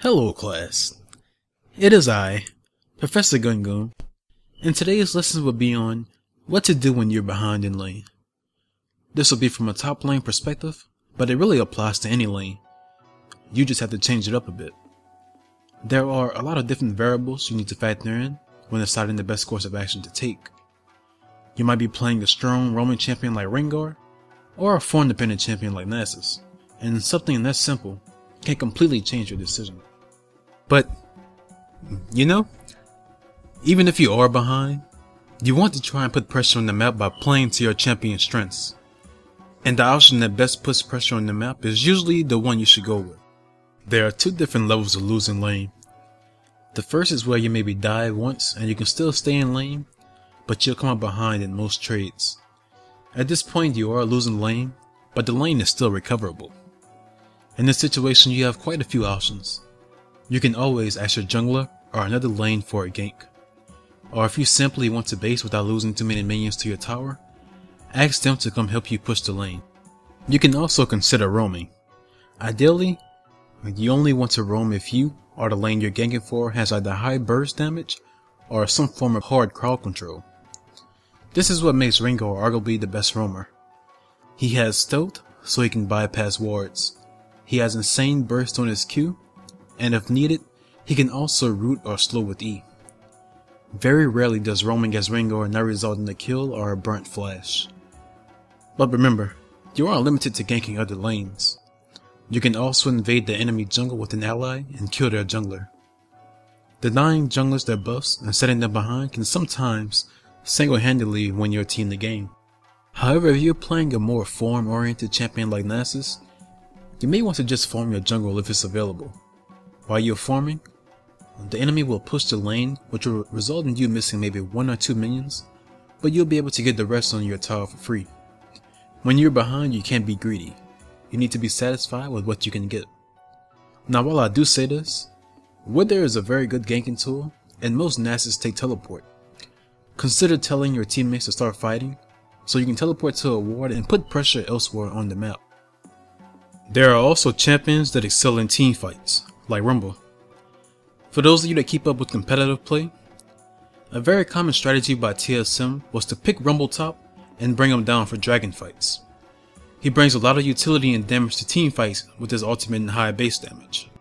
Hello class, it is I, Professor GonGoon, and today's lesson will be on what to do when you're behind in lane. This will be from a top lane perspective, but it really applies to any lane. You just have to change it up a bit. There are a lot of different variables you need to factor in when deciding the best course of action to take. You might be playing a strong roaming champion like Rengar, or a farm dependent champion like Nasus, and something that simple can completely change your decision. But, even if you are behind, you want to try and put pressure on the map by playing to your champion's strengths. And the option that best puts pressure on the map is usually the one you should go with. There are two different levels of losing lane. The first is where you maybe die once and you can still stay in lane, but you'll come up behind in most trades. At this point you are losing lane, but the lane is still recoverable. In this situation you have quite a few options. You can always ask your jungler or another lane for a gank. Or if you simply want to base without losing too many minions to your tower, ask them to come help you push the lane. You can also consider roaming. Ideally, you only want to roam if you or the lane you're ganking for has either high burst damage or some form of hard crowd control. This is what makes Rengar arguably the best roamer. He has stealth, so he can bypass wards. He has insane burst on his Q, and if needed, he can also root or slow with E. Very rarely does roaming as Rengar not result in a kill or a burnt flash. But remember, you aren't limited to ganking other lanes. You can also invade the enemy jungle with an ally and kill their jungler. Denying junglers their buffs and setting them behind can sometimes single-handedly win your team the game. However, if you're playing a more farm-oriented champion like Nasus, you may want to just farm your jungle if it's available. While you're farming, the enemy will push the lane, which will result in you missing maybe 1 or 2 minions, but you'll be able to get the rest on your tower for free. When you're behind, you can't be greedy. You need to be satisfied with what you can get. Now while I do say this, Wither is a very good ganking tool, and most Nasus take teleport. Consider telling your teammates to start fighting, so you can teleport to a ward and put pressure elsewhere on the map. There are also champions that excel in team fights, like Rumble. For those of you that keep up with competitive play, a very common strategy by TSM was to pick Rumble top and bring him down for dragon fights. He brings a lot of utility and damage to team fights with his ultimate and high base damage.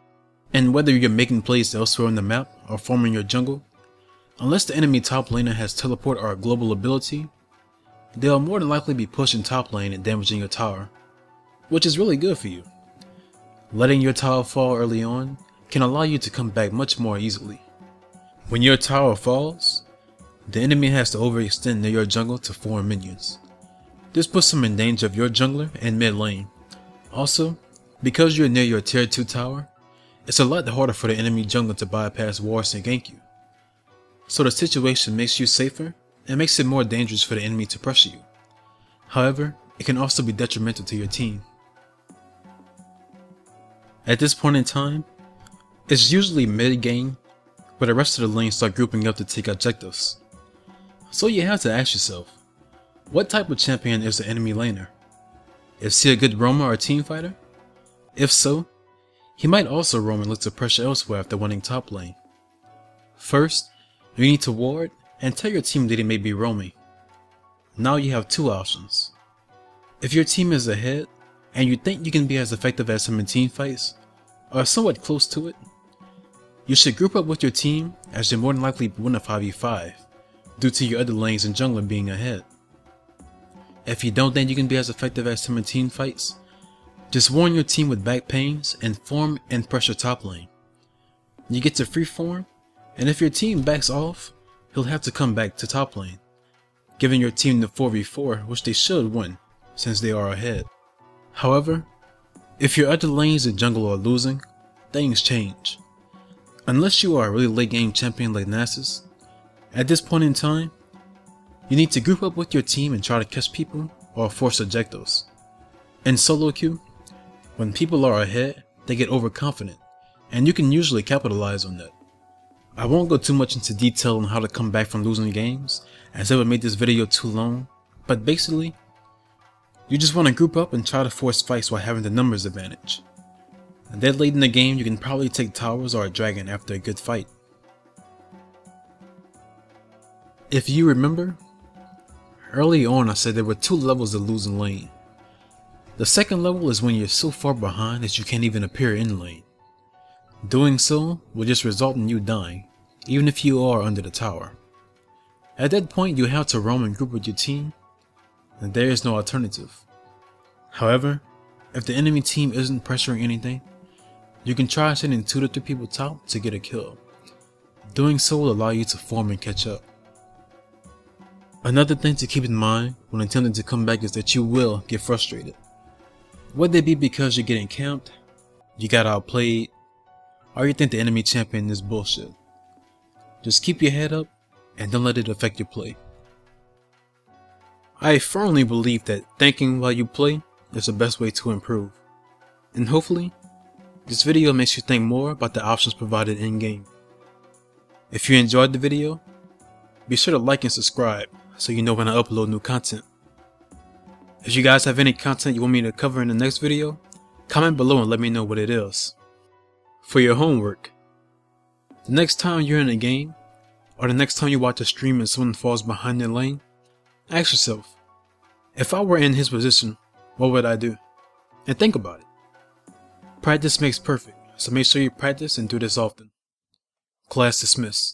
And whether you're making plays elsewhere on the map or farming your jungle, unless the enemy top laner has teleport or a global ability, they'll more than likely be pushing top lane and damaging your tower, which is really good for you. Letting your tower fall early on can allow you to come back much more easily. When your tower falls, the enemy has to overextend near your jungle to farm minions. This puts them in danger of your jungler and mid lane. Also, because you're near your tier 2 tower, it's a lot harder for the enemy jungler to bypass wards and gank you. So the situation makes you safer and makes it more dangerous for the enemy to pressure you. However, it can also be detrimental to your team. At this point in time, it's usually mid-game where the rest of the lanes start grouping up to take objectives. So you have to ask yourself, what type of champion is the enemy laner? Is he a good roamer or team fighter? If so, he might also roam and look to pressure elsewhere after winning top lane. First, you need to ward and tell your team that he may be roaming. Now you have two options. If your team is ahead, and you think you can be as effective as him in team fights, or somewhat close to it, you should group up with your team as you're more than likely to win a 5v5, due to your other lanes and jungler being ahead. If you don't think you can be as effective as him in team fights, just warn your team with back pains and farm and pressure top lane. You get to freeform, and if your team backs off, he'll have to come back to top lane, giving your team the 4v4, which they should win, since they are ahead. However, if your other lanes and jungle are losing, things change. Unless you are a really late game champion like Nasus, at this point in time, you need to group up with your team and try to catch people or force objectives. In solo queue, when people are ahead, they get overconfident, and you can usually capitalize on that. I won't go too much into detail on how to come back from losing games, as it would make this video too long, but basically, you just want to group up and try to force fights while having the numbers advantage. That late in the game, you can probably take towers or a dragon after a good fight. If you remember, early on I said there were 2 levels of losing lane. The second level is when you're so far behind that you can't even appear in lane. Doing so will just result in you dying, even if you are under the tower. At that point you have to roam and group with your team, and there is no alternative. However, if the enemy team isn't pressuring anything, you can try sending 2 to 3 people top to get a kill. Doing so will allow you to form and catch up. Another thing to keep in mind when attempting to come back is that you will get frustrated. Whether it be because you're getting camped, you got outplayed, or you think the enemy champion is bullshit. Just keep your head up and don't let it affect your play. I firmly believe that thinking while you play is the best way to improve, and hopefully this video makes you think more about the options provided in game. If you enjoyed the video, be sure to like and subscribe so you know when I upload new content. If you guys have any content you want me to cover in the next video, comment below and let me know what it is. For your homework, the next time you're in a game, or the next time you watch a stream and someone falls behind their lane, ask yourself, if I were in his position, what would I do? And think about it. Practice makes perfect, so make sure you practice and do this often. Class dismissed.